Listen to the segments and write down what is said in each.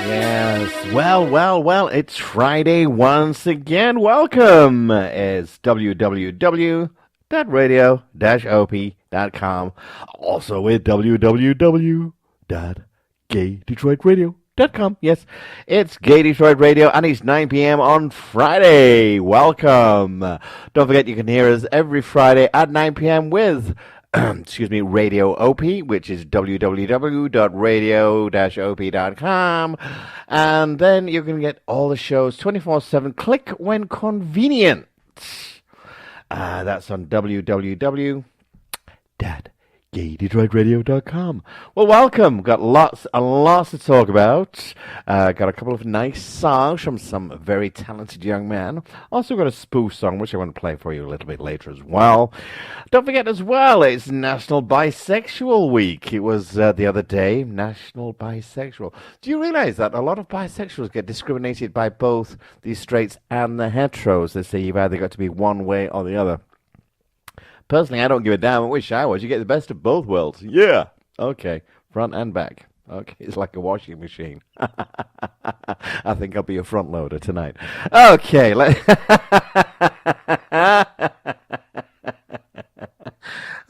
Yes, well, it's Friday once again. Welcome. It's www.radio-op.com. Also with www.gaydetroitradio.com. Yes, it's Gay Detroit Radio, and it's 9 p.m. on Friday. Welcome. Don't forget you can hear us every Friday at 9 p.m. with Radio OP, which is www.radio-op.com. And then you can get all the shows 24/7. Click when convenient. That's on www.gaydetroitradio.com. Well, welcome. Got lots and lots to talk about. Got a couple of nice songs from some very talented young men. Also got a spoof song, which I want to play for you a little bit later as well. Don't forget as well, it's National Bisexual Week. It was the other day, National Bisexual. Do you realize that a lot of bisexuals get discriminated by both the straights and the heteros? They say you've either got to be one way or the other. Personally, I don't give a damn. I wish I was. You get the best of both worlds. Yeah. Okay. Front and back. Okay. It's like a washing machine. I think I'll be a front loader tonight. Okay.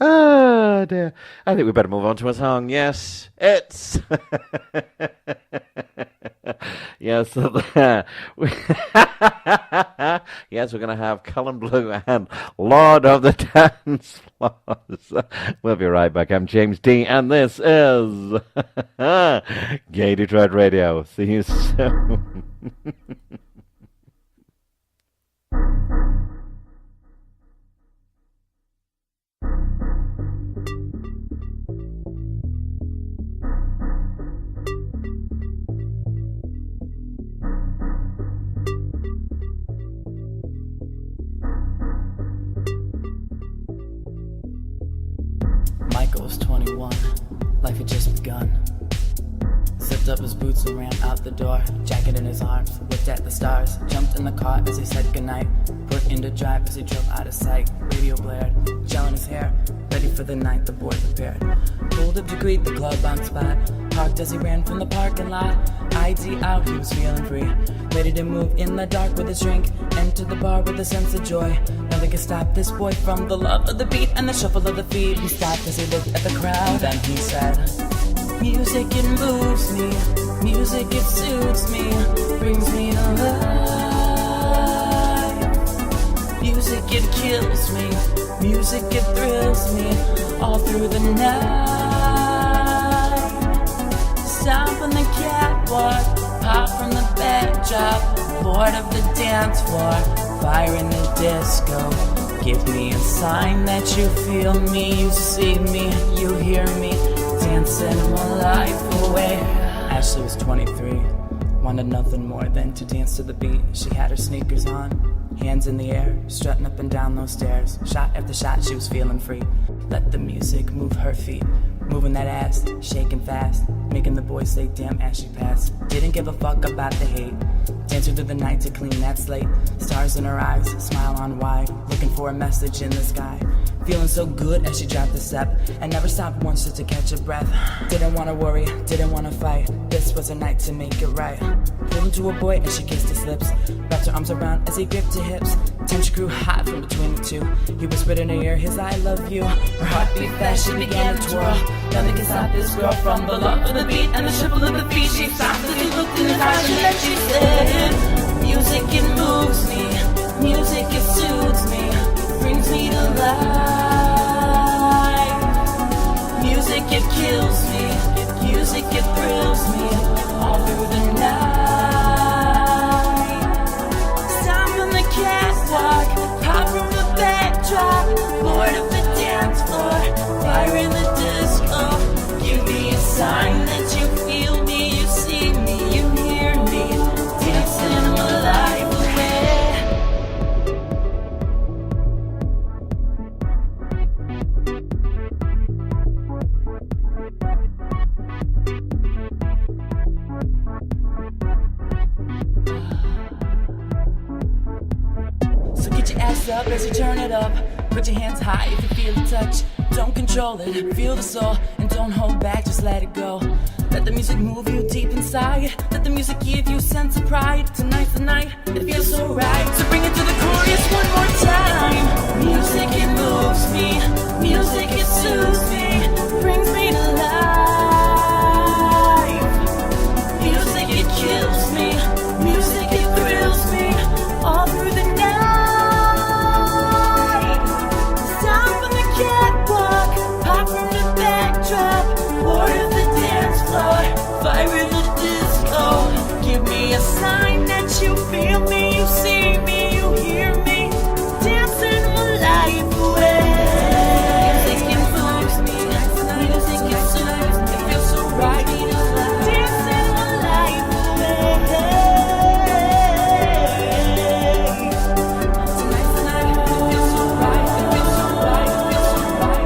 Oh, dear. I think we better move on to a song. Yes. It's... Yes, yes, we're going to have Cullen Blue and Lord of the Dance Floors. We'll be right back. I'm James D, and this is Gay Detroit Radio. See you soon. Was 21, life had just begun. Zipped up his boots and ran out the door, jacket in his arms, looked at the stars, jumped in the car as he said goodnight, put into drive as he drove out of sight, radio blared, gel in his hair, ready for the night, the boy prepared. Pulled up to greet the club on spot, parked as he ran from the parking lot, ID out, he was feeling free, ready to move in the dark with his drink, entered the bar with a sense of joy. Nothing could stop this boy from the love of the beat and the shuffle of the feet. He stopped as he looked at the crowd, then he said, music, it moves me, music, it soothes me, brings me to life. Music, it kills me, music, it thrills me, all through the night. Stomp on the catwalk, pop from the backdrop, lord of the dance floor, fire in the disco. Give me a sign that you feel me, you see me, you hear me, dancing my life away. Ashley was 23, wanted nothing more than to dance to the beat. She had her sneakers on, hands in the air, strutting up and down those stairs. Shot after shot, she was feeling free. Let the music move her feet, moving that ass, shaking fast, making the boys say damn as she passed. Didn't give a fuck about the hate, dancing through the night to clean that slate. Stars in her eyes, smile on wide, looking for a message in the sky. Feeling so good as she dropped the step, and never stopped once just to catch a breath. Didn't wanna worry, didn't wanna fight, this was a night to make it right. Pulled into a boy as she kissed his lips, wrapped her arms around as he gripped her hips. Tension grew hot from between the two, he whispered in her ear his I love you. Her heart beat fast, she began to twirl. Nothing can stop this girl from the love of the beat and the shuffle of the feet. She stopped as he looked in his eyes and then she said, music, it moves me, music, it soothes me, brings me to life. Music, it kills me, music, it thrills me, all through the night. Stomp on the catwalk, pop from the backdrop, lord of the dance floor, fire in the disco. Give me a sign that you feel me, you see me, you hear me, dancing my life away. So get your ass up as you turn it up. Put your hands high if you feel the touch. Don't control it, feel the soul. And Don't hold back, just let it go. Let the music move you deep inside. Let the music give you a sense of pride. Tonight's the night, it feels so right. So bring it to the chorus one more time. Music, it moves me. Music, it soothes me. Brings me to life. Music, it kills me. Music, it thrills me. All through the night. Stop on the catwalk. Pop from the backdrop. Board of the dance floor. Fire in the disco. Give me a sign that you feel me. You see me. You hear me. Dancing my life away. Music influences me. Music influences me. It feels so right. Dancing my life away. Tonight's the night. It feels so right. It feels so right. It feels so right.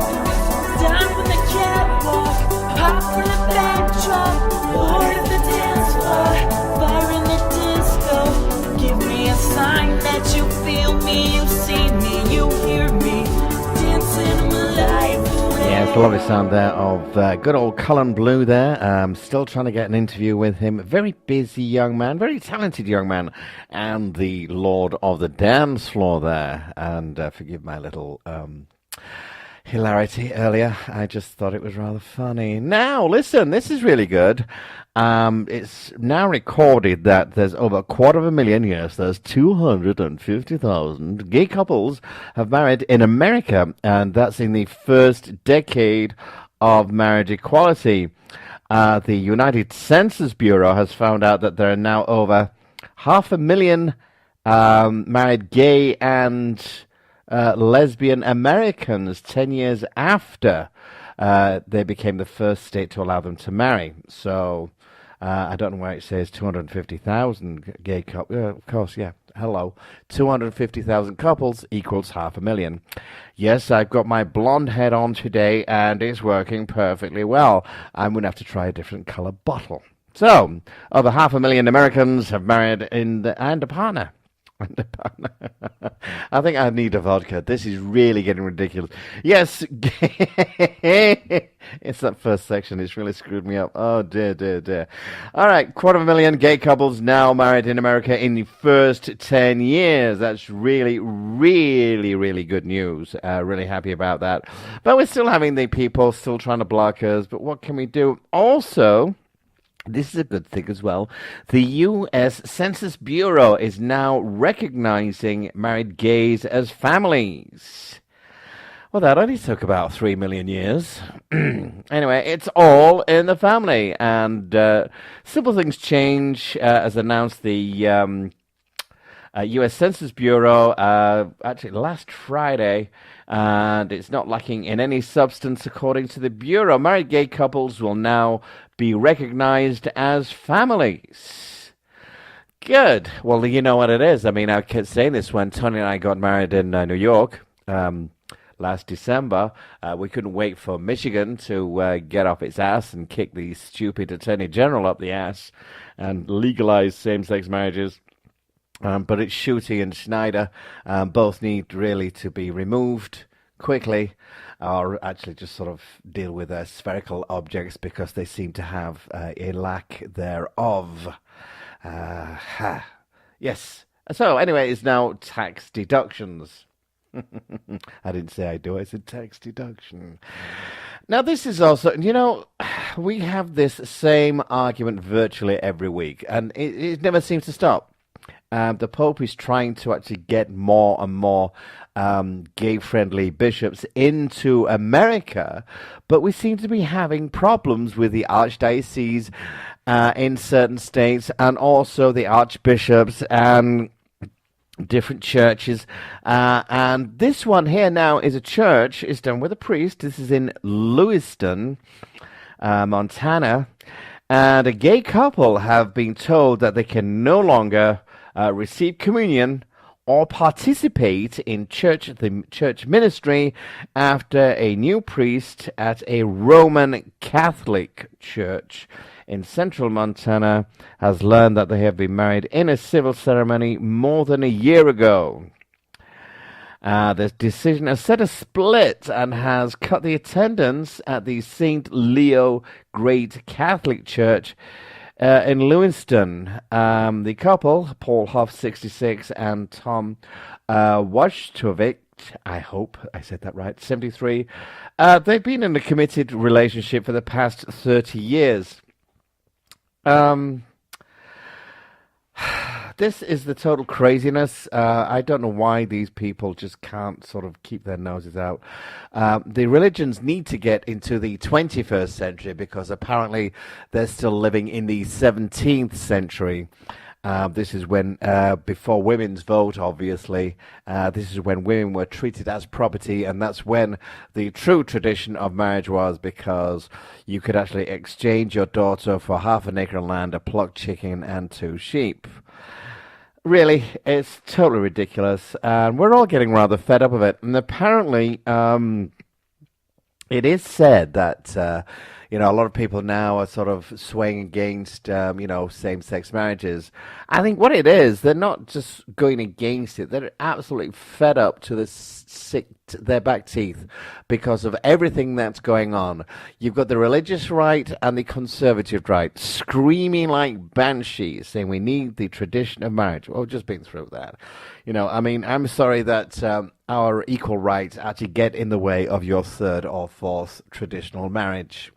Down from the catwalk. Pop from the backdrop. Board of the dance floor. Fire in the disco. Give me a sign that you feel me. You see me. You hear me. Dancing my life away. Yeah, it's a lovely sound there of good old Cullen Blue there. Still trying to get an interview with him. Very busy young man, very talented young man, and the lord of the dance floor there. And forgive my little hilarity earlier. I just thought it was rather funny. Now, listen, this is really good. It's now recorded that there's over 250,000, yes, there's 250,000 gay couples have married in America, and that's in the first decade of marriage equality. The United Census Bureau has found out that there are now over 500,000 married gay and lesbian Americans 10 years after they became the first state to allow them to marry. So I don't know why it says 250,000 gay couples. Of course, yeah. Hello. 250,000 couples equals 500,000. Yes, I've got my blonde head on today, and it's working perfectly well. I'm going to have to try a different color bottle. So, over 500,000 Americans have married and a partner. I think I need a vodka. This is really getting ridiculous. Yes, it's that first section. It's really screwed me up. Oh, dear, dear, dear. All right, 250,000 gay couples now married in America in the first 10 years. That's really, really, really good news. Really happy about that. But we're still having the people still trying to block us. But what can we do? Also, this is a good thing as well. The U.S. Census Bureau is now recognizing married gays as families. Well, that only took about 3 million years. Anyway, it's all in the family. And simple things change, as announced the U.S. Census Bureau actually last Friday. And it's not lacking in any substance, according to the Bureau. Married gay couples will now be recognized as families. Good. Well, you know what it is. I mean, I kept saying this when Tony and I got married in New York last December. We couldn't wait for Michigan to get off its ass and kick the stupid Attorney General up the ass and legalize same-sex marriages. But it's Schuette and Schneider. Both need really to be removed quickly, or actually just sort of deal with spherical objects because they seem to have a lack thereof. Yes. So anyway, it's now tax deductions. I didn't say I do. I said tax deduction. Now, this is also, you know, we have this same argument virtually every week, and it never seems to stop. The Pope is trying to actually get more and more gay-friendly bishops into America, but we seem to be having problems with the archdiocese in certain states, and also the archbishops and different churches. And this one here now is a church. It's done with a priest. This is in Lewiston, Montana. And a gay couple have been told that they can no longer receive communion or participate in the church ministry after a new priest at a Roman Catholic church in central Montana has learned that they have been married in a civil ceremony more than a year ago. The decision has set a split and has cut the attendance at the St. Leo Great Catholic Church in Lewiston. The couple, Paul Huff, 66, and Tom Wojtowicz, I hope I said that right, 73, they've been in a committed relationship for the past 30 years. This is the total craziness. I don't know why these people just can't sort of keep their noses out. The religions need to get into the 21st century because apparently they're still living in the 17th century. This is when, before women's vote, obviously, this is when women were treated as property, and that's when the true tradition of marriage was, because you could actually exchange your daughter for half an acre of land, a plucked chicken, and 2 sheep. Really, it's totally ridiculous, and we're all getting rather fed up of it. And apparently, it is said that a lot of people now are sort of swaying against same-sex marriages. I think what it is, they're not just going against it; they're absolutely fed up to their back teeth because of everything that's going on. You've got the religious right and the conservative right screaming like banshees, saying we need the tradition of marriage. Well, just been through that. I'm sorry that our equal rights actually get in the way of your third or fourth traditional marriage.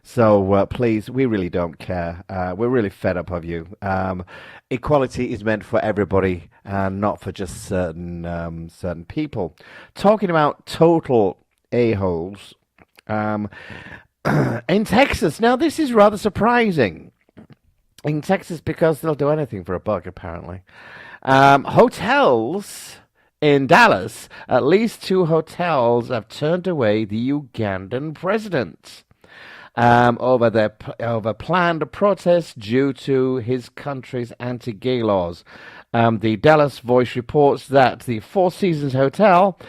So please, we really don't care. We're really fed up of you. Equality is meant for everybody and not for just certain people. Talking about total a-holes, in Texas, now this is rather surprising. In Texas, because they'll do anything for a buck, apparently. Hotels in Dallas, at least 2 hotels have turned away the Ugandan president. Over planned protests due to his country's anti-gay laws. The Dallas Voice reports that the Four Seasons Hotel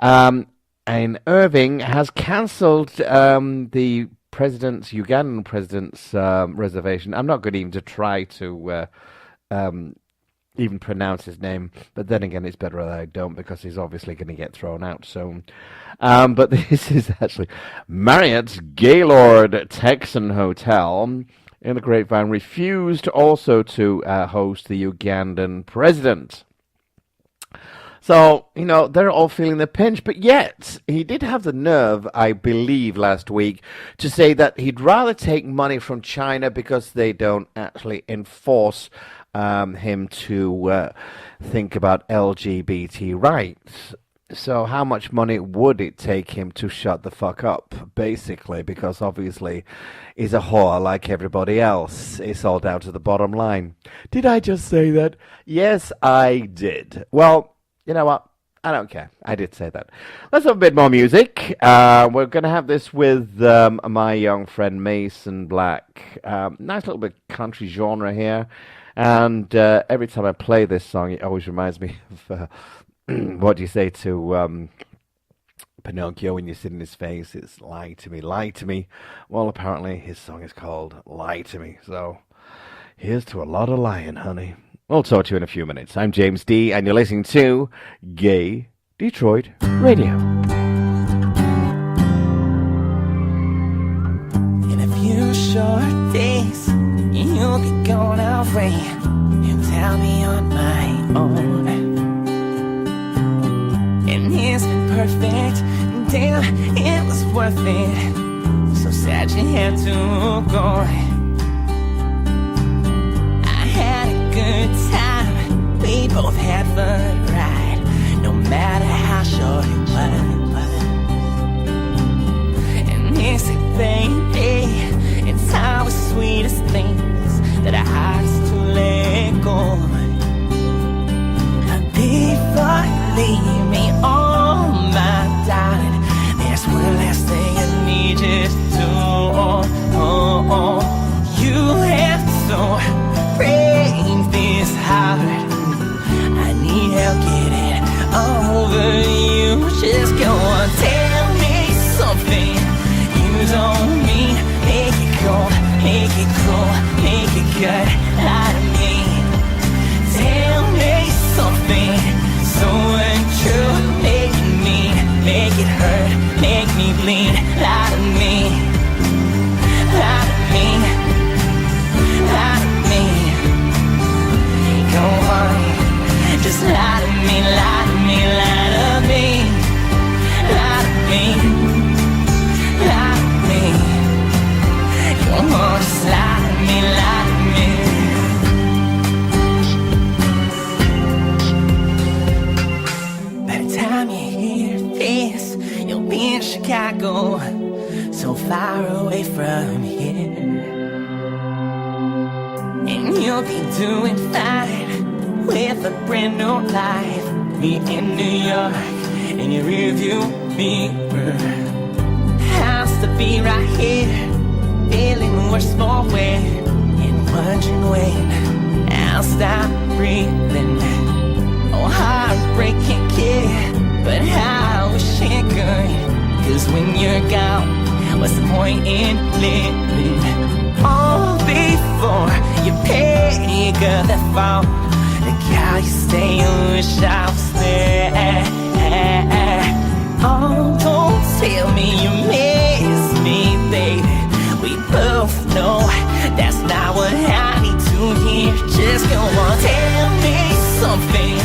in Irving has cancelled the Ugandan president's reservation. I'm not going even to try to even pronounce his name, but then again, it's better that I don't because he's obviously going to get thrown out soon. But this is actually Marriott's Gaylord Texan Hotel in the Grapevine refused also to host the Ugandan president. So, they're all feeling the pinch, but yet he did have the nerve, I believe, last week to say that he'd rather take money from China because they don't actually enforce him to think about LGBT rights. So how much money would it take him to shut the fuck up, basically? Because obviously he's a whore like everybody else. It's all down to the bottom line. Did I just say that? Yes, I did. Well, you know what? I don't care. I did say that. Let's have a bit more music. We're going to have this with my young friend Mason Black. Nice little bit country genre here. And every time I play this song, it always reminds me of what do you say to Pinocchio when you sit in his face? It's lie to me, lie to me. Well, apparently his song is called Lie to Me. So here's to a lot of lying, honey. We'll talk to you in a few minutes. I'm James D, and you're listening to Gay Detroit Radio. In a few short days, you'll be gone away, and I'll be on my own. And it's been perfect, damn, it was worth it. So sad you had to go. I had a good time, we both had fun, right? No matter how short it was. And it's a baby, it's our sweetest things that our hearts to let go. And before you leave me, oh my darling, there's one last thing I need you to do. away from here, and you'll be doing fine with a brand new life. Me in New York, in your rearview mirror. Has to be right here, feeling worse for wear, and wondering when I'll stop breathing. Oh, heartbreak can't care, but I wish it could. 'Cause when you're gone, what's the point in living? All before you pick up the phone, the guy you stay and wish I was there. Oh, don't tell me you miss me, baby. We both know that's not what I need to hear. Just go on, tell me something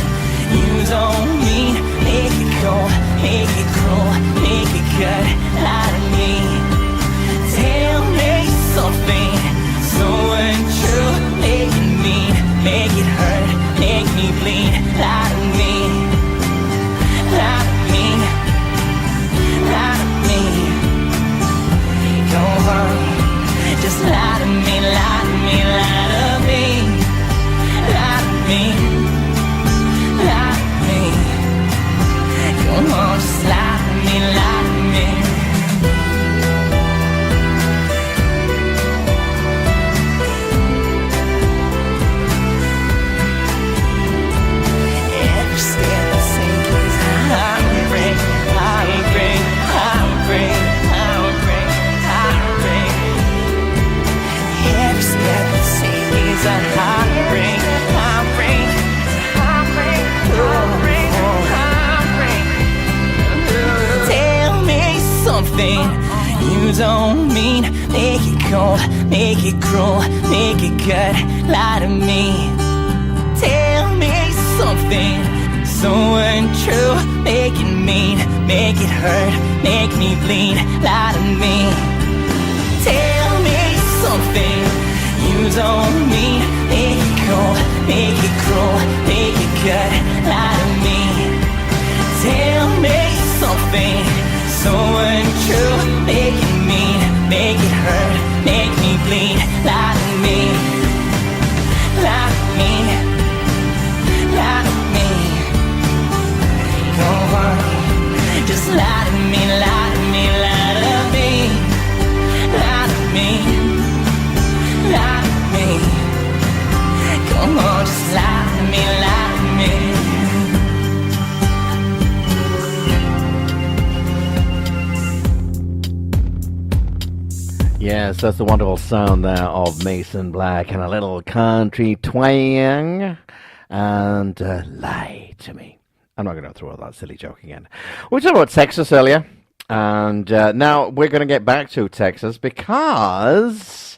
you don't mean. Make it cold, make it cruel, make it cut out of me. Tell me something so untrue. Make it mean, make it hurt, make me bleed out of me. Out of me, out of me. Go on, just lie to me, lie to me, lie to me. Lie to me, lie to me. Come on, just lie to me, lie to me. Every step I take is heartbreak, heartbreak, heartbreak, heartbreak, heartbreak. Every step I take is a heartbreak, heartbreak, heartbreak, heartbreak, heartbreak. Tell me something you don't mean. Make it cold, make it cruel, make it cut. Lie to me. Tell me something so untrue. Make it mean, make it hurt, make me bleed. Lie to me. Tell me something you don't mean. Make it cold, make it cruel, make it cut. Lie to me. Tell me something so untrue. Make it mean, make it hurt, make me bleed. Lie to me. Lie to me. Lie to me. Go on, just lie to me, lie to me, lie to me. Lie to me. Lie to me. Come on, just lie to me, lie to me. Yes, that's the wonderful sound there of Mason Black and a little country twang. And lie to me. I'm not going to throw out that silly joke again. We were talking about Texas earlier. And now we're going to get back to Texas because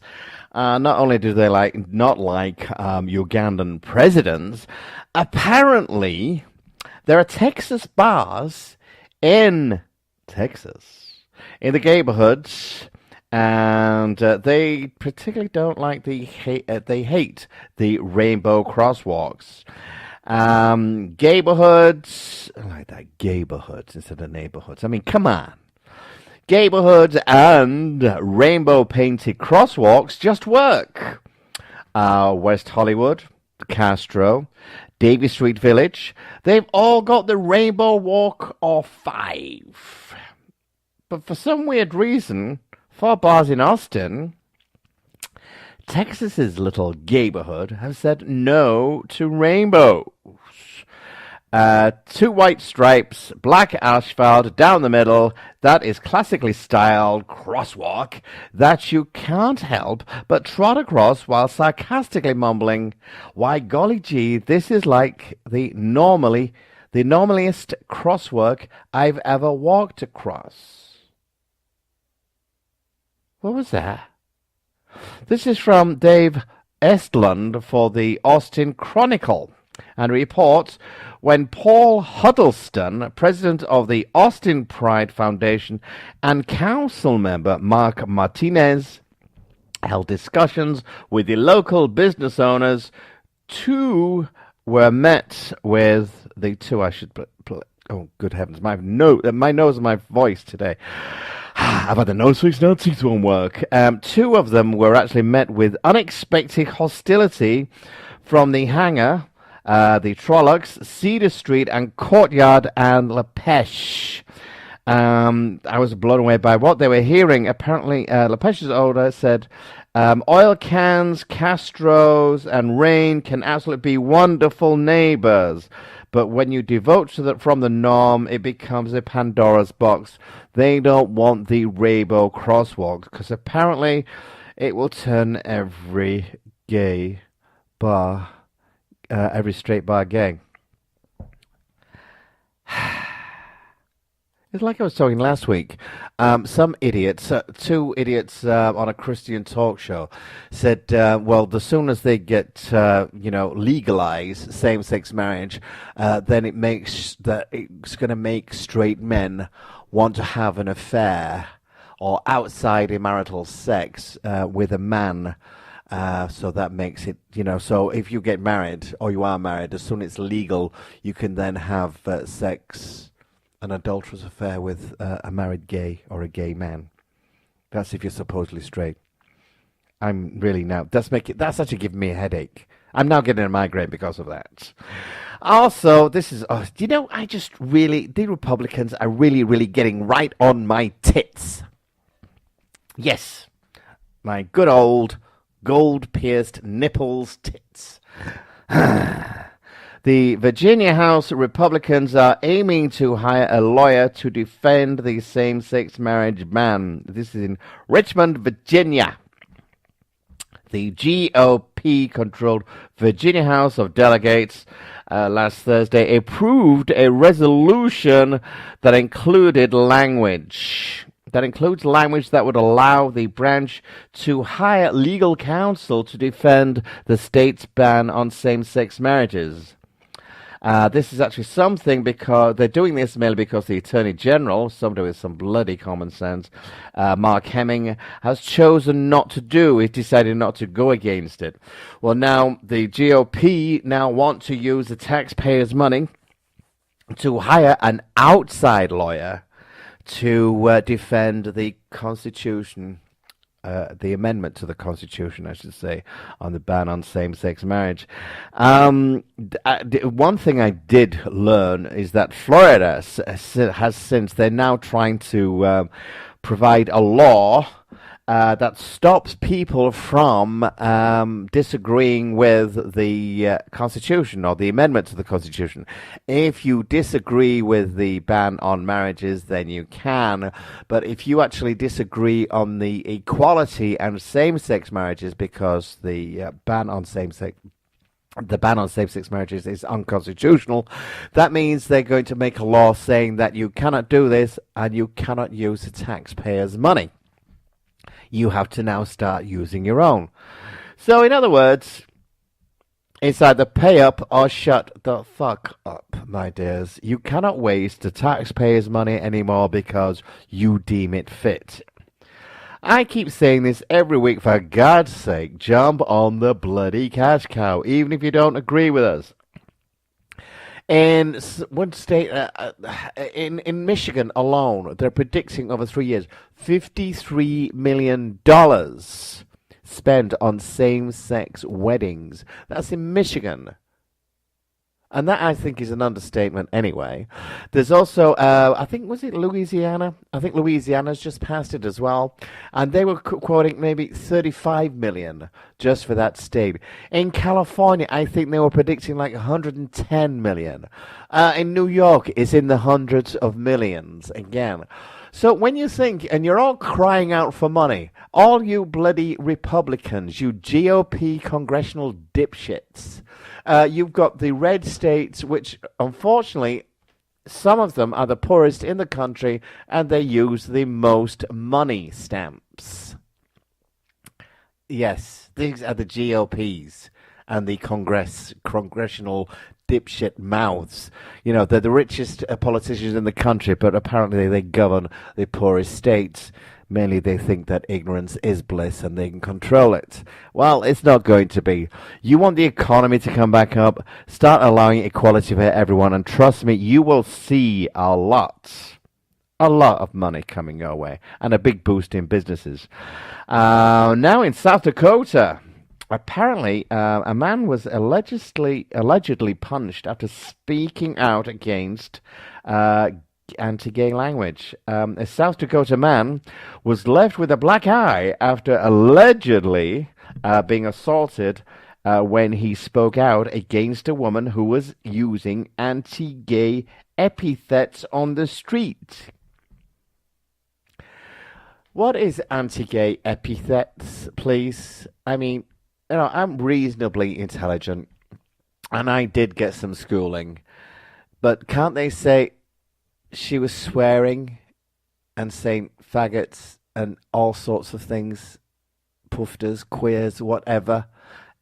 not only do they not like Ugandan presidents, apparently there are Texas bars in Texas, in the neighborhoods. And they particularly don't like they hate the rainbow crosswalks. Neighborhoods, I like that, neighborhoods instead of neighborhoods. I mean, come on. Neighborhoods and rainbow painted crosswalks just work. West Hollywood, Castro, Davie Street Village, they've all got the rainbow walk of 5. But for some weird reason, 4 bars in Austin, Texas's little neighborhood have said no to rainbows. 2 white stripes, black asphalt down the middle. That is classically styled crosswalk that you can't help but trot across while sarcastically mumbling, "Why golly gee, this is like the normaliest crosswalk I've ever walked across." What was that? This is from Dave Estlund for the Austin Chronicle, and reports when Paul Huddleston, president of the Austin Pride Foundation, and council member Mark Martinez held discussions with the local business owners. 2 were met with the 2. I should oh, good heavens! My nose and my voice today. About the no sweets, no teeth won't work. Two of them were actually met with unexpected hostility from the hangar, the Trollocs, Cedar Street, and Courtyard and Lepesh. I was blown away by what they were hearing. Apparently, Lepesh's owner said, oil cans, Castros, and rain can absolutely be wonderful neighbors. But when you devote from the norm, it becomes a Pandora's box. They don't want the rainbow crosswalk because apparently it will turn every gay bar, every straight bar gay. It's like I was talking last week. Some idiots, two idiots on a Christian talk show, said, "Well, the soon as they get, legalize same-sex marriage, then it's going to make straight men want to have an affair or outside marital sex with a man." So that makes it, so if you get married or you are married, as soon as it's legal, you can then have sex, an adulterous affair with a married gay or a gay man. That's if you're supposedly straight. I'm really now. That's actually giving me a headache. I'm now getting a migraine because of that. Also, this is, the Republicans are really, really getting right on my tits. Yes, my good old gold-pierced nipples tits. The Virginia House Republicans are aiming to hire a lawyer to defend the same-sex marriage ban. This is in Richmond, Virginia. The GOP-controlled Virginia House of Delegates last Thursday approved a resolution that included language. That includes language that would allow the branch to hire legal counsel to defend the state's ban on same-sex marriages. This is actually something because they're doing this mainly because the Attorney General, somebody with some bloody common sense, Mark Hemming, has chosen not to do. He decided not to go against it. Well, now the GOP now want to use the taxpayers' money to hire an outside lawyer to defend the Constitution. The amendment to the Constitution, I should say, on the ban on same-sex marriage. One thing I did learn is that Florida has since, they're now trying to provide a law that stops people from disagreeing with the Constitution or the amendment to the Constitution. If you disagree with the ban on marriages, then you can. But if you actually disagree on the equality and same-sex marriages, because the ban on same-sex marriages is unconstitutional, that means they're going to make a law saying that you cannot do this and you cannot use the taxpayers' money. You have to now start using your own. So, in other words, it's either pay up or shut the fuck up, my dears. You cannot waste the taxpayers' money anymore because you deem it fit. I keep saying this every week, for God's sake, jump on the bloody cash cow, even if you don't agree with us. In one state, in Michigan alone, they're predicting over 3 years, $53 million spent on same-sex weddings. That's in Michigan. And that, I think, is an understatement anyway. There's also, I think, was it Louisiana? I think Louisiana's just passed it as well. And they were quoting maybe $35 million just for that state. In California, I think they were predicting like $110 million. In New York, it's in the hundreds of millions again. So when you think, and you're all crying out for money, all you bloody Republicans, you GOP congressional dipshits, you've got the red states, which unfortunately, some of them are the poorest in the country, and they use the most money stamps. Yes, these are the GOPs and the congressional dipshit mouths. You know, they're the richest politicians in the country, but apparently they govern the poorest states. Mainly they think that ignorance is bliss and they can control it. Well, it's not going to be. You want the economy to come back up, start allowing equality for everyone, and trust me, you will see a lot A lot of money coming your way and a big boost in businesses. Now in South Dakota, apparently a man was allegedly punished after speaking out against anti-gay language. A South Dakota man was left with a black eye after allegedly being assaulted when he spoke out against a woman who was using anti-gay epithets on the street. What is anti-gay epithets, please? I mean, I'm reasonably intelligent, and I did get some schooling, but can't they say she was swearing and saying faggots and all sorts of things, poofters, queers, whatever?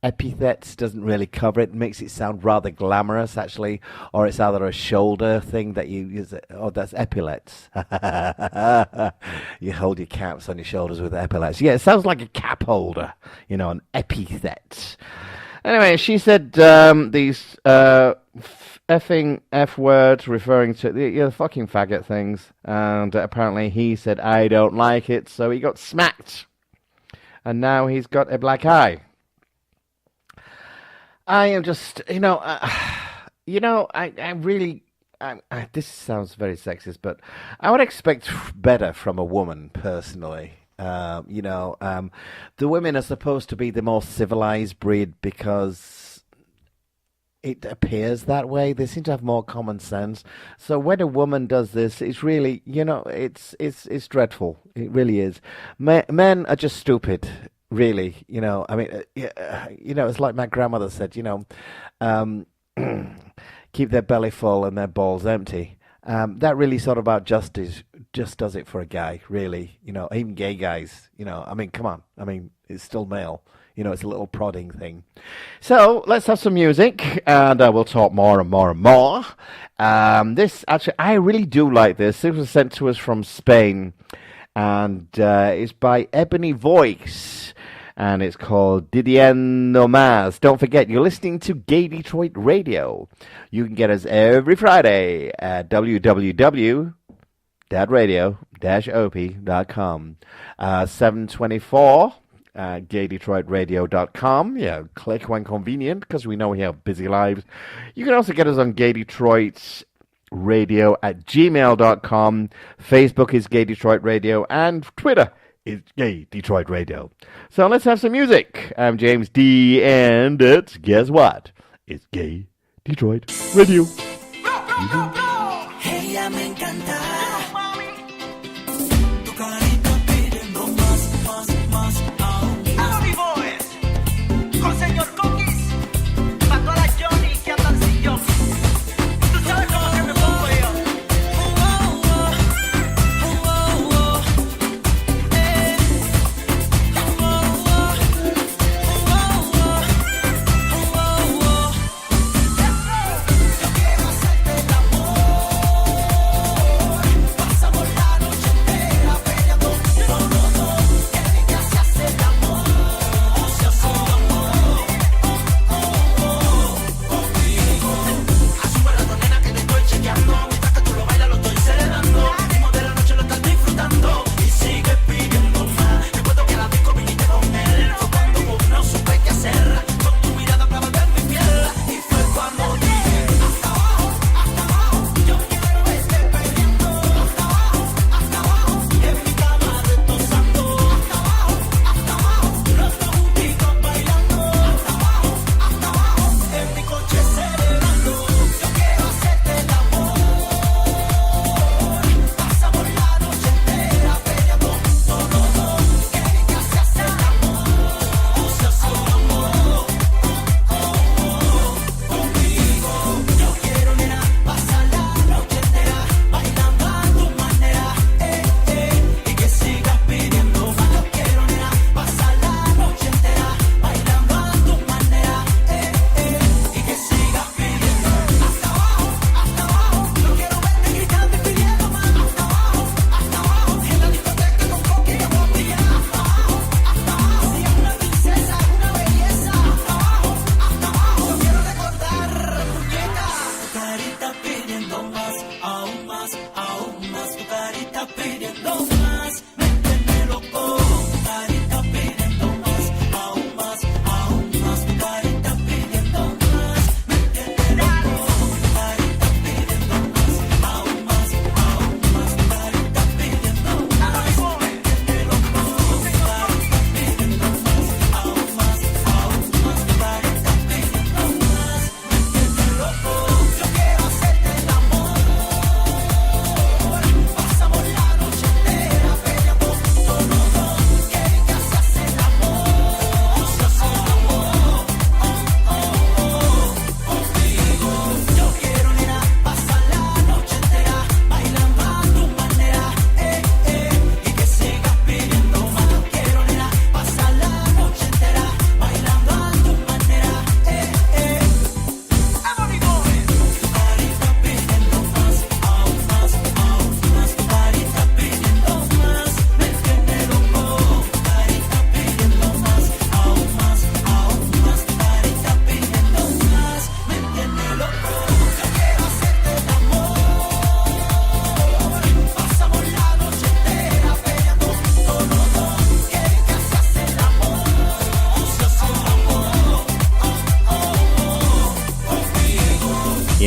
Epithets doesn't really cover it. It makes it sound rather glamorous, actually, or it's either a shoulder thing that you use. Oh, that's epaulets. You hold your caps on your shoulders with epaulets. Yeah, it sounds like a cap holder, an epithet. Anyway, she said these effing F words referring to the fucking faggot things, and apparently he said, I don't like it, so he got smacked. And now he's got a black eye. I am just, I really, this sounds very sexist, but I would expect better from a woman, personally. The women are supposed to be the more civilized breed because it appears that way. They seem to have more common sense. So when a woman does this, it's really, it's dreadful. It really is. Men are just stupid. Really, it's like my grandmother said, keep their belly full and their balls empty. That really sort of about justice just does it for a guy, really. Even gay guys, come on. It's still male. It's a little prodding thing. So let's have some music, and we'll talk more and more and more. This, actually, I really do like this. This was sent to us from Spain, and it's by Ebony Voice. And it's called Didier No Mas. Don't forget, you're listening to Gay Detroit Radio. You can get us every Friday at www.radio-op.com. 724 gaydetroitradio.com. Yeah, click when convenient, because we know we have busy lives. You can also get us on Gay Detroit Radio at gmail.com. Facebook is Gay Detroit Radio, and Twitter is Gay Detroit Radio. So let's have some music. I'm James D, and it's, guess what? It's Gay Detroit Radio. Ella me encanta. Tu carita pidiendo más, más, más aún. ¡Happy Boys! Con señor Cookies. Pa' todas las Johnny que andan sin yo. Tú sabes cómo que me pongo yo.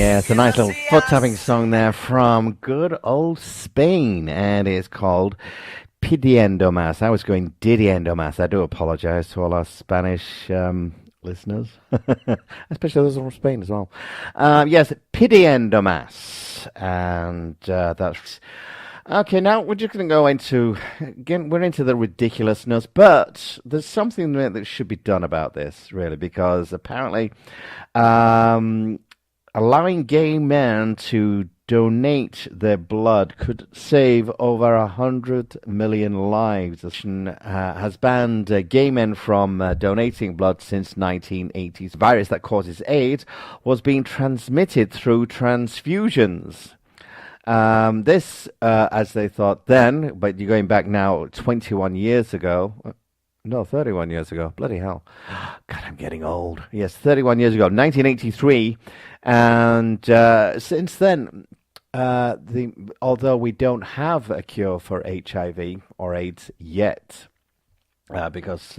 Yeah, it's a nice little foot tapping song there from good old Spain, and it's called Pidiendo Mas. I was going Didiendo Mas. I do apologize to all our Spanish listeners, especially those from Spain as well. Yes, Pidiendo Mas, and that's okay. Now we're just going to go into again. We're into the ridiculousness, but there's something that should be done about this, really, because apparently. Allowing gay men to donate their blood could save over 100 million lives. The nation has banned gay men from donating blood since 1980s. The virus that causes AIDS was being transmitted through transfusions. This, as they thought then, but you're going back now 21 years ago. No, 31 years ago. Bloody hell. God, I'm getting old. Yes, 31 years ago, 1983. And since then, although we don't have a cure for HIV or AIDS yet, because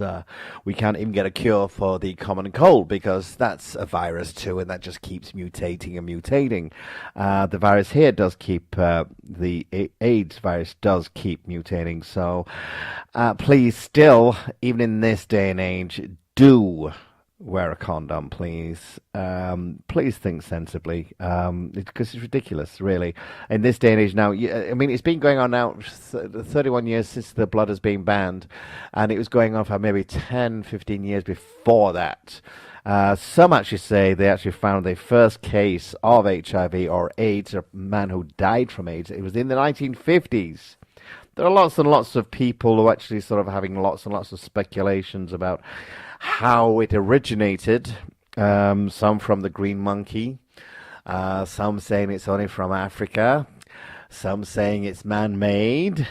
we can't even get a cure for the common cold because that's a virus too, and that just keeps mutating and mutating. The virus here does keep, the AIDS virus does keep mutating. So please still, even in this day and age, do wear a condom, please. Please think sensibly, because it's ridiculous, really. In this day and age now, I mean, it's been going on now 31 years since the blood has been banned, and it was going on for maybe 10, 15 years before that. Some actually say they actually found the first case of HIV or AIDS, a man who died from AIDS. It was in the 1950s. There are lots and lots of people who actually sort of having lots and lots of speculations about how it originated. Some from the green monkey, some saying it's only from Africa, some saying it's man-made,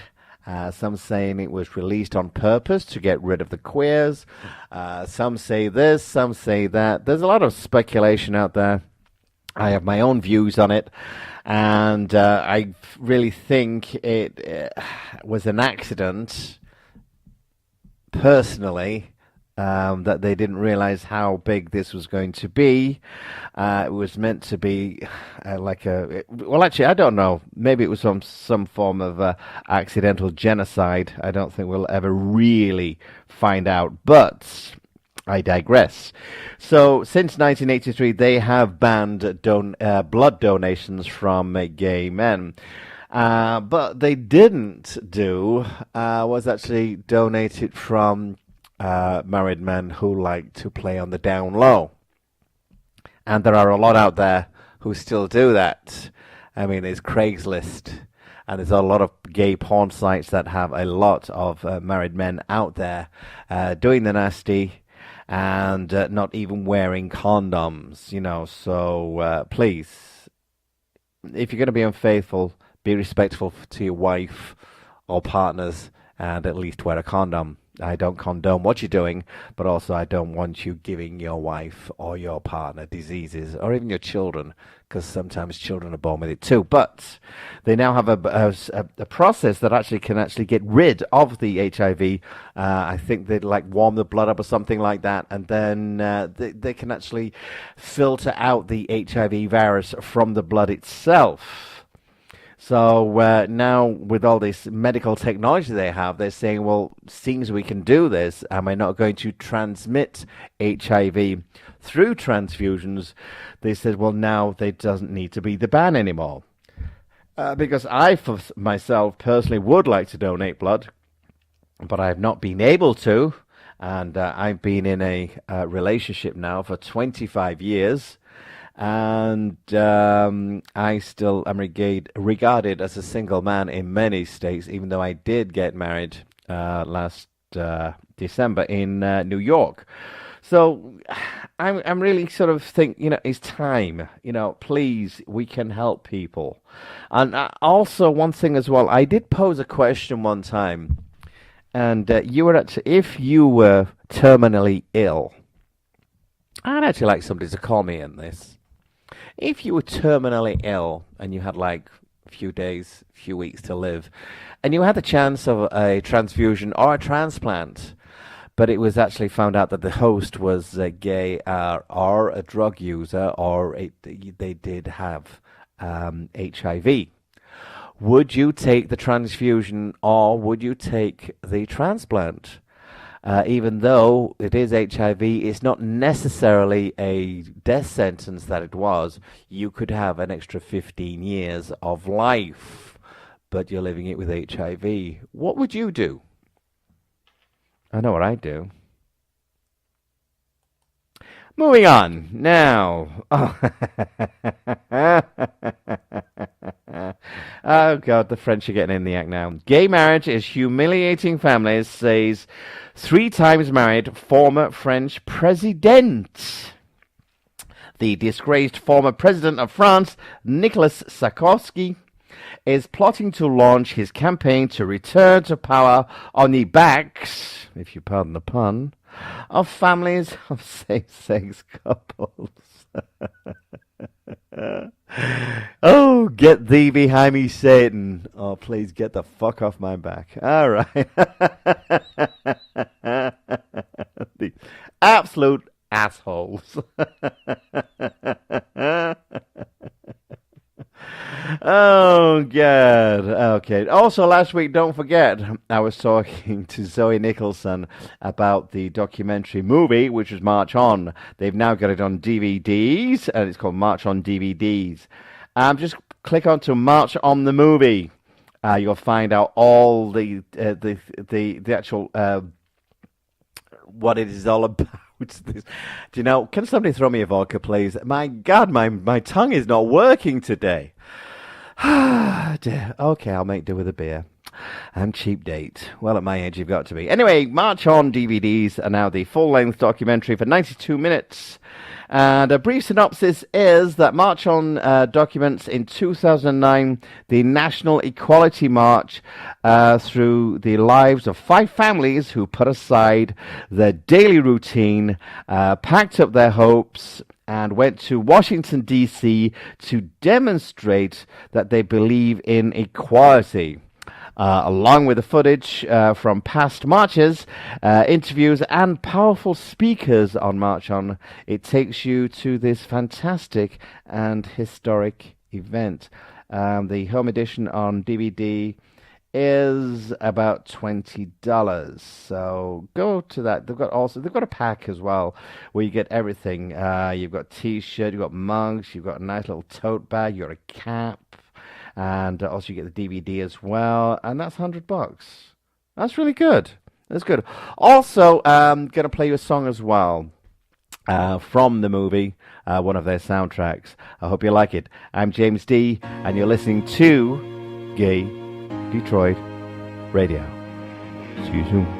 some saying it was released on purpose to get rid of the queers. Some say this, some say that. There's a lot of speculation out there. I have my own views on it, and I really think it was an accident, personally, that they didn't realize how big this was going to be. It was meant to be well, actually, I don't know. Maybe it was some form of accidental genocide. I don't think we'll ever really find out, but I digress. So, since 1983, they have banned blood donations from gay men. But they didn't do was actually donate it from married men who like to play on the down low. And there are a lot out there who still do that. I mean, there's Craigslist, and there's a lot of gay porn sites that have a lot of married men out there doing the nasty and not even wearing condoms, you know. So please, if you're going to be unfaithful, be respectful to your wife or partners and at least wear a condom. I don't condone what you're doing, but also I don't want you giving your wife or your partner diseases, or even your children, because sometimes children are born with it too. But they now have a process that actually can get rid of the HIV. I think they'd like warm the blood up or something like that, and then they can actually filter out the HIV virus from the blood itself. So now, with all this medical technology they have, they're saying, well, seems we can do this, am I not going to transmit HIV through transfusions? They said, well, now there doesn't need to be the ban anymore. Because I, for myself, personally would like to donate blood, but I have not been able to. And I've been in a relationship now for 25 years. And I still am regarded as a single man in many states, even though I did get married last December in New York. So I'm really sort of think, it's time. Please, we can help people. And also one thing as well, I did pose a question one time, and if you were terminally ill, I'd actually like somebody to call me in this. If you were terminally ill and you had like a few days, a few weeks to live, and you had the chance of a transfusion or a transplant, but it was actually found out that the host was gay or a drug user, or they did have HIV. Would you take the transfusion or would you take the transplant? Even though it is HIV, it's not necessarily a death sentence that it was. You could have an extra 15 years of life, but you're living it with HIV. What would you do? I know what I'd do. Moving on now. Oh God, the French are getting in the act now. Gay marriage is humiliating families, says 3 times married former French president. The disgraced former president of France, Nicolas Sarkozy, is plotting to launch his campaign to return to power on the backs, if you pardon the pun, of families of same-sex couples. Oh, get thee behind me, Satan. Oh, please get the fuck off my back. All right. The absolute assholes. Oh, God. Okay. Also, last week, don't forget, I was talking to Zoe Nicholson about the documentary movie, which was March On. They've now got it on DVDs, and it's called March On DVDs. Just click on to March On the movie. You'll find out all the actual what it is all about. Do you know? Can somebody throw me a vodka, please? My God, my tongue is not working today. Okay, I'll make do with a beer. I'm cheap date. Well, at my age, you've got to be. Anyway, March On DVDs are now the full-length documentary for 92 minutes. And a brief synopsis is that March On documents in 2009 the National Equality March through the lives of 5 families who put aside their daily routine, packed up their hopes, and went to Washington, D.C. to demonstrate that they believe in equality. Along with the footage from past marches, interviews, and powerful speakers on March On, it takes you to this fantastic and historic event. The home edition on DVD is about $20. So go to that. They've got a pack as well where you get everything. You've got T-shirt, you've got mugs, you've got a nice little tote bag, you've got a cap. And also you get the DVD as well, and that's $100. That's really good. That's good. Also, going to play you a song as well from the movie, one of their soundtracks. I hope you like it. I'm James D, and you're listening to Gay Detroit Radio. See you soon.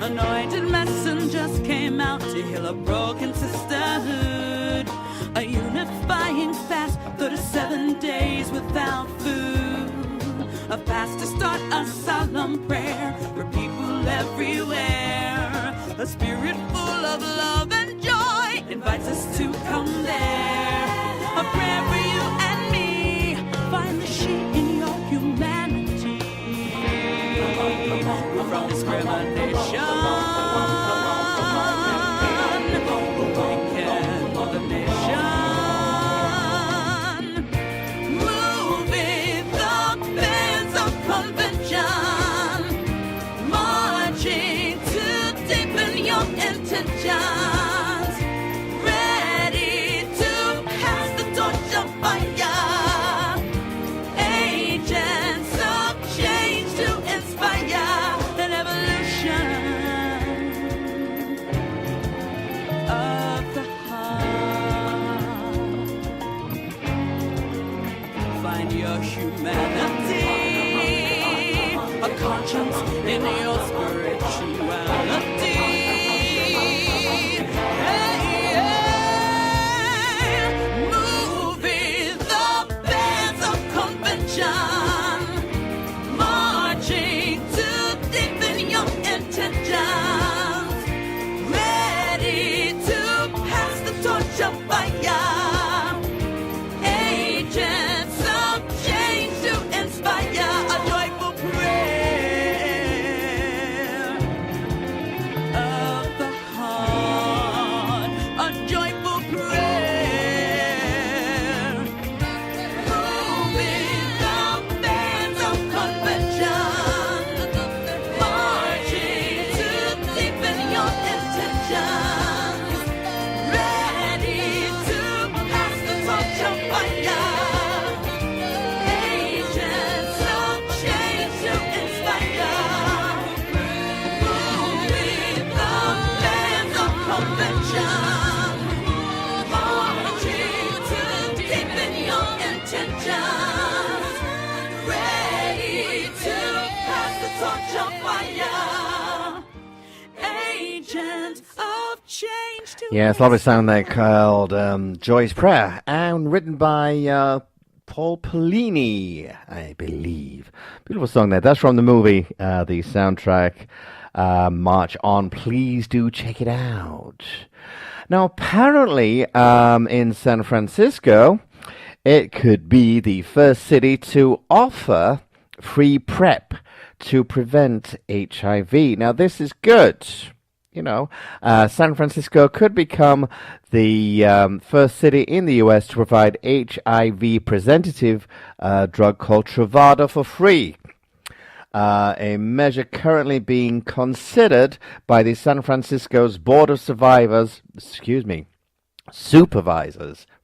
Anointed messengers came out to heal a broken sisterhood, a unified long days without food. A fast to start a solemn prayer for people everywhere. A spirit full of love and joy invites us to come there. A prayer for you and me. Find the she in your humanity. From discrimination. Ready to pass the torch of fire, agents of change to inspire an evolution of the heart. Find your humanity, a conscience in your spirituality. Marching to deepen your intentions, ready to pass the torch of fire, agents of change to inspire a joyful prayer of the heart, a joyful prayer. Yes, lovely song there called Joy's Prayer, and written by Paul Polini, I believe. Beautiful song there. That's from the movie, the soundtrack, March On. Please do check it out. Now, apparently, in San Francisco, it could be the first city to offer free PrEP to prevent HIV. Now, this is good. You know, San Francisco could become the first city in the U.S. to provide HIV preventative drug called Truvada for free. A measure currently being considered by the San Francisco's Board of Supervisors,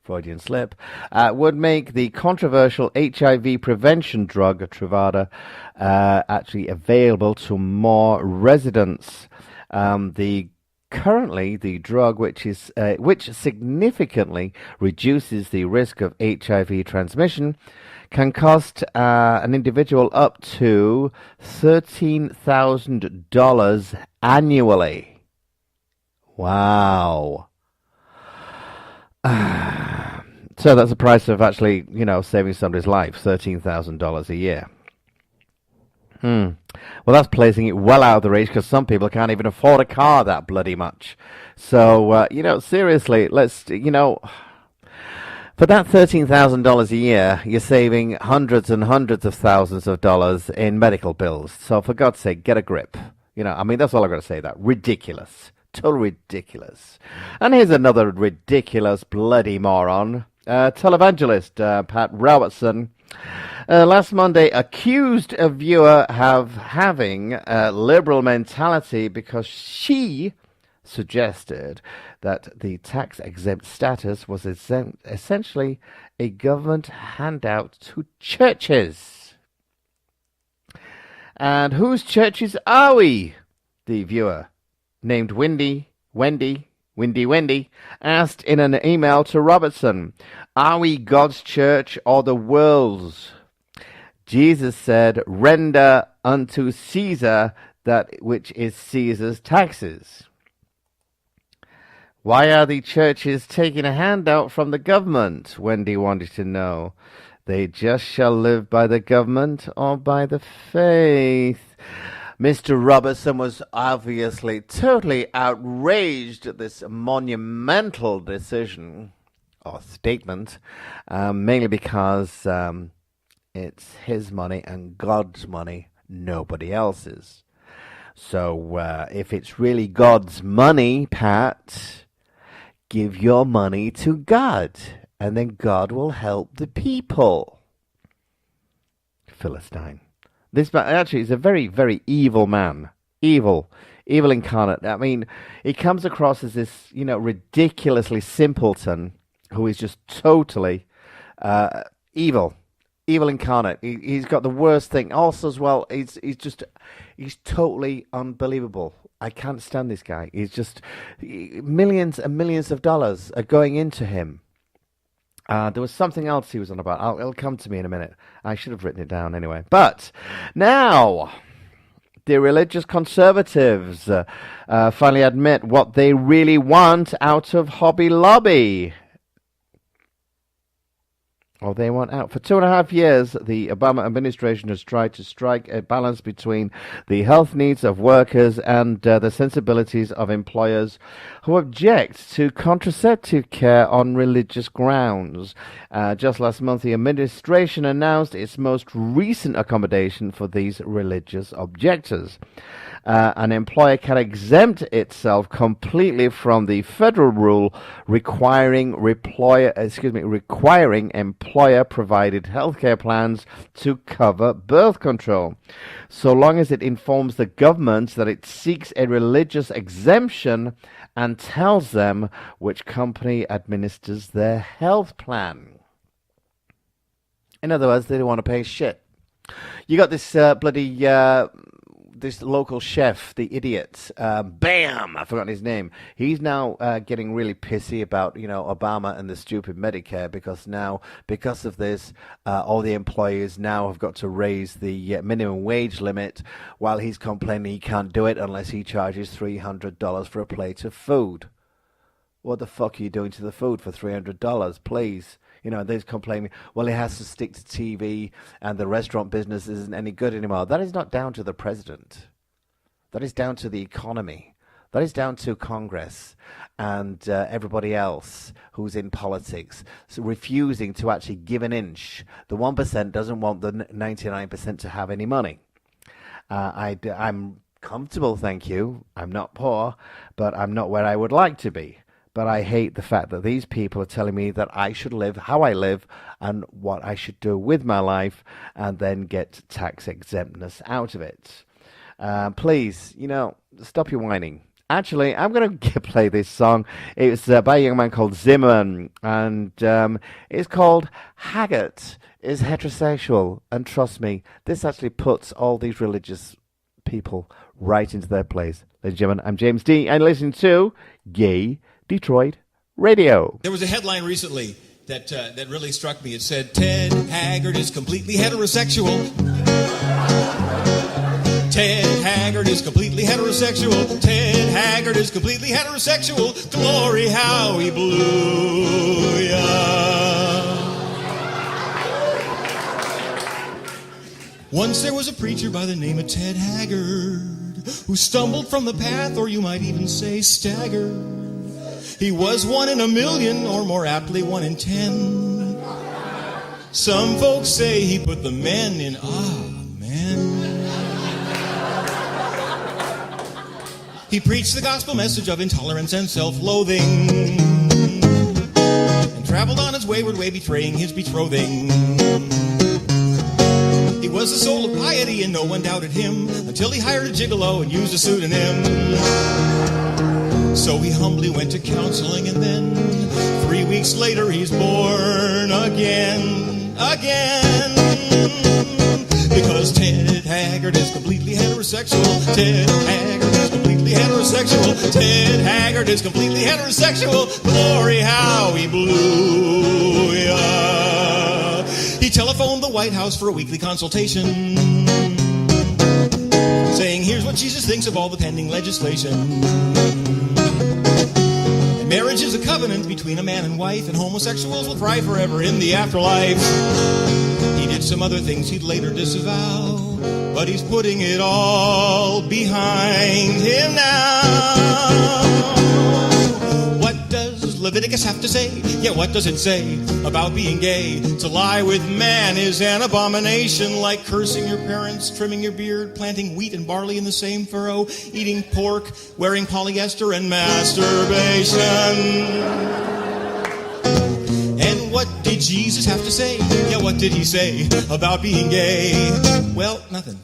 Freudian slip, would make the controversial HIV prevention drug Truvada actually available to more residents. Currently the drug, which significantly reduces the risk of HIV transmission, can cost an individual up to $13,000 annually. Wow. So that's the price of actually, saving somebody's life, $13,000 a year. Well, that's placing it well out of the range because some people can't even afford a car that bloody much. So, seriously, let's, for that $13,000 a year, you're saving hundreds and hundreds of thousands of dollars in medical bills. So, for God's sake, get a grip. That's all I've got to say. That ridiculous, totally ridiculous. And here's another ridiculous bloody moron. Televangelist Pat Robertson. Last Monday, accused a viewer of having a liberal mentality because she suggested that the tax-exempt status was essentially a government handout to churches. And whose churches are we? The viewer, named Wendy, asked in an email to Robertson, are we God's church or the world's? Jesus said, render unto Caesar that which is Caesar's taxes. Why are the churches taking a handout from the government? Wendy wanted to know. They just shall live by the government or by the faith. Mr. Robertson was obviously totally outraged at this monumental decision or statement, mainly because it's his money and God's money, nobody else's. So if it's really God's money, Pat, give your money to God, and then God will help the people. Philistine. This man actually is a very, very evil man. Evil incarnate. I mean, he comes across as this, ridiculously simpleton who is just totally evil incarnate. He's got the worst thing. Also, as well, he's totally unbelievable. I can't stand this guy. He's just millions and millions of dollars are going into him. There was something else he was on about. It'll come to me in a minute. I should have written it down anyway. But now, the religious conservatives finally admit what they really want out of Hobby Lobby. Or they want out. For 2.5 years, the Obama administration has tried to strike a balance between the health needs of workers and the sensibilities of employers who object to contraceptive care on religious grounds. Just last month, the administration announced its most recent accommodation for these religious objectors. An employer can exempt itself completely from the federal rule requiring employer-provided healthcare plans to cover birth control, so long as it informs the government that it seeks a religious exemption and tells them which company administers their health plan. In other words, they don't want to pay shit. You got this this local chef, the idiot, Bam! I've forgotten his name. He's now getting really pissy about, Obama and the stupid Medicare because of this, all the employers now have got to raise the minimum wage limit, while he's complaining he can't do it unless he charges $300 for a plate of food. What the fuck are you doing to the food for $300, please? They're complaining, well, he has to stick to TV and the restaurant business isn't any good anymore. That is not down to the president. That is down to the economy. That is down to Congress and everybody else who's in politics, so refusing to actually give an inch. The 1% doesn't want the 99% to have any money. I'm comfortable, thank you. I'm not poor, but I'm not where I would like to be. But I hate the fact that these people are telling me that I should live how I live and what I should do with my life and then get tax exemptness out of it. Please, stop your whining. Actually, I'm going to play this song. It's by a young man called Zimmerman, and it's called Haggart is Heterosexual. And trust me, this actually puts all these religious people right into their place. Ladies and gentlemen, I'm James D. and listening to Gay Detroit Radio. There was a headline recently that really struck me. It said, Ted Haggard is completely heterosexual. Ted Haggard is completely heterosexual. Ted Haggard is completely heterosexual. Glory, how he blew ya. Once there was a preacher by the name of Ted Haggard who stumbled from the path, or you might even say staggered. He was 1 in a million, or more aptly 1 in 10. Some folks say he put the men in amen. He preached the gospel message of intolerance and self-loathing, and traveled on his wayward way betraying his betrothing. He was the soul of piety and no one doubted him, until he hired a gigolo and used a pseudonym. So he humbly went to counseling, and then 3 weeks later he's born again. Because Ted Haggard is completely heterosexual. Ted Haggard is completely heterosexual. Ted Haggard is completely heterosexual. Glory, how he blew ya. He telephoned the White House for a weekly consultation, saying, here's what Jesus thinks of all the pending legislation. Marriage is a covenant between a man and wife, and homosexuals will thrive forever in the afterlife. He did some other things he'd later disavow, but he's putting it all behind him now. What does Leviticus have to say? Yeah, what does it say about being gay? To lie with man is an abomination, like cursing your parents, trimming your beard, planting wheat and barley in the same furrow, eating pork, wearing polyester, and masturbation. And what did Jesus have to say? Yeah, what did he say about being gay? Well, nothing.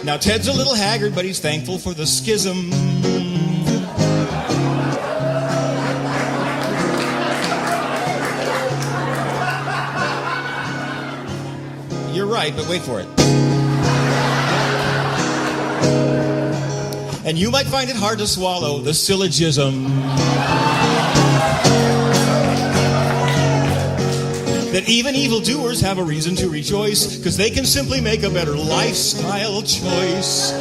Now, Ted's a little haggard, but he's thankful for the schism. You're right, but wait for it. And you might find it hard to swallow the syllogism that even evildoers have a reason to rejoice, because they can simply make a better lifestyle choice.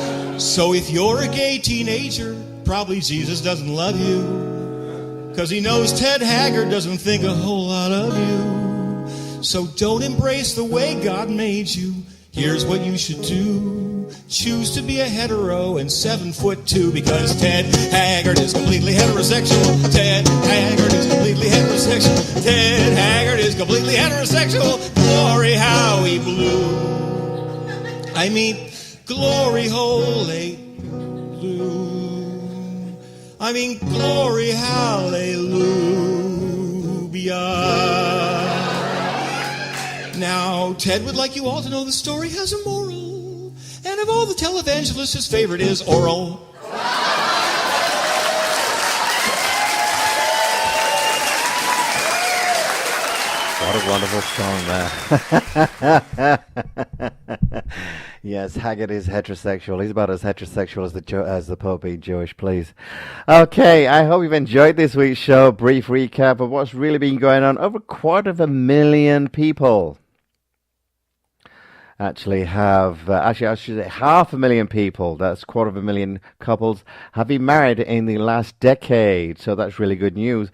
So if you're a gay teenager, probably Jesus doesn't love you, because he knows Ted Haggard doesn't think a whole lot of you. So don't embrace the way God made you. Here's what you should do. Choose to be a hetero and 7'2", because Ted Haggard is completely heterosexual. Ted Haggard is completely heterosexual. Ted Haggard is completely heterosexual. Glory how he blew. I mean, glory holy blue. I mean, glory hallelujah. Now, Ted would like you all to know the story has a moral. And of all the televangelists, his favorite is oral. What a wonderful song there. Yes, Haggard is heterosexual. He's about as heterosexual as the Pope being Jewish, please. Okay, I hope you've enjoyed this week's show. Brief recap of what's really been going on. Over 250,000 people actually have, I should say 500,000 people, that's 250,000 couples, have been married in the last decade. So that's really good news.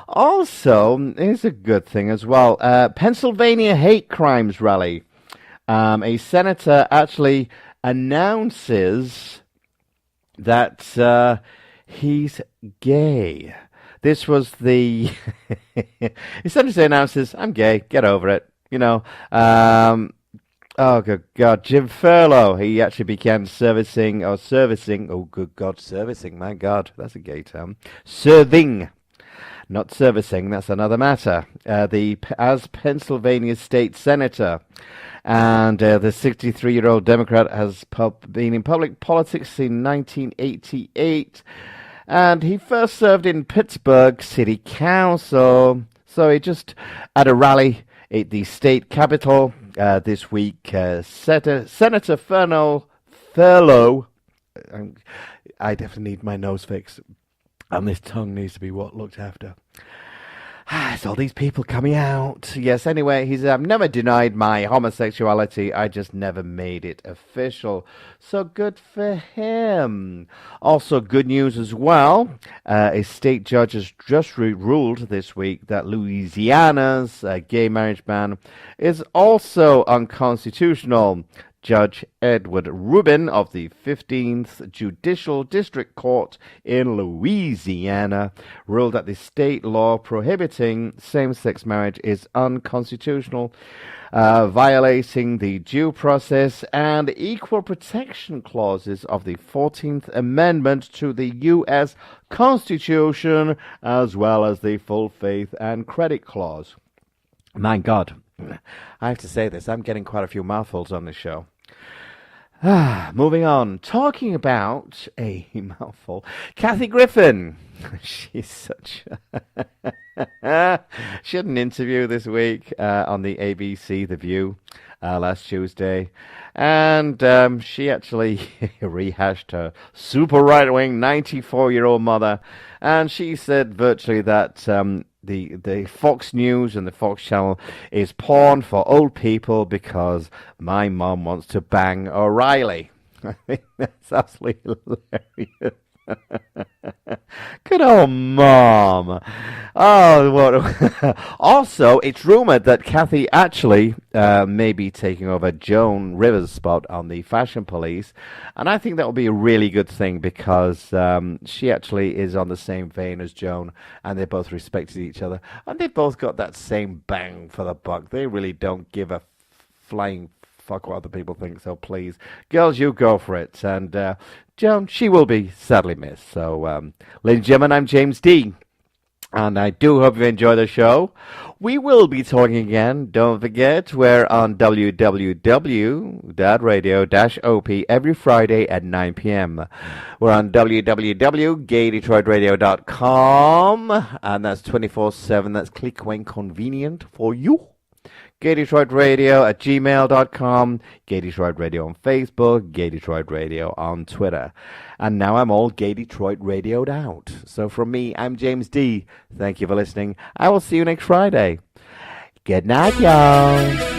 Also, here's a good thing as well. Pennsylvania hate crimes rally. A senator actually announces that he's gay. This was the... He suddenly announces, I'm gay, get over it. You know, oh, good God. Jim Furlow, he actually began servicing, oh, good God, servicing, my God, that's a gay term. Serving, not servicing, that's another matter. As Pennsylvania state senator. And the 63-year-old Democrat has been in public politics in 1988. And he first served in Pittsburgh City Council. So he just at a rally at the state capitol this week. Senator Furlow, I definitely need my nose fixed. And this tongue needs to be looked after. It's all these people coming out. Yes, anyway, he's never denied my homosexuality. I just never made it official. So good for him. Also, good news as well. A state judge has just ruled this week that Louisiana's gay marriage ban is also unconstitutional. Judge Edward Rubin of the 15th Judicial District Court in Louisiana ruled that the state law prohibiting same-sex marriage is unconstitutional, violating the due process and equal protection clauses of the 14th Amendment to the U.S. Constitution, as well as the full faith and credit clause. My God. I have to say this, I'm getting quite a few mouthfuls on this show. Moving on, talking about a mouthful. Kathy Griffin, she's such she had an interview this week on the ABC The View last Tuesday, and she actually rehashed her super right-wing 94-year-old mother, and she said virtually that the Fox News and the Fox channel is porn for old people because my mom wants to bang O'Reilly. I think that's absolutely hilarious. Good old mom. Oh, what? Also, it's rumored that Kathy actually may be taking over Joan Rivers' spot on the Fashion Police, and I think that will be a really good thing because she actually is on the same vein as Joan, and they both respected each other, and they've both got that same bang for the buck. They really don't give a flying fuck what other people think. So please, girls, you go for it. And Joan, she will be sadly missed. So, ladies and gentlemen, I'm James D. And I do hope you enjoy the show. We will be talking again. Don't forget, we're on www.radio-op every Friday at 9 p.m. We're on www.gaydetroitradio.com, and that's 24/7. That's click when convenient for you. Gay Detroit Radio at gmail.com, Gay Detroit Radio on Facebook, Gay Detroit Radio on Twitter. And now I'm all Gay Detroit radioed out. So from me, I'm James D. Thank you for listening. I will see you next Friday. Good night, y'all.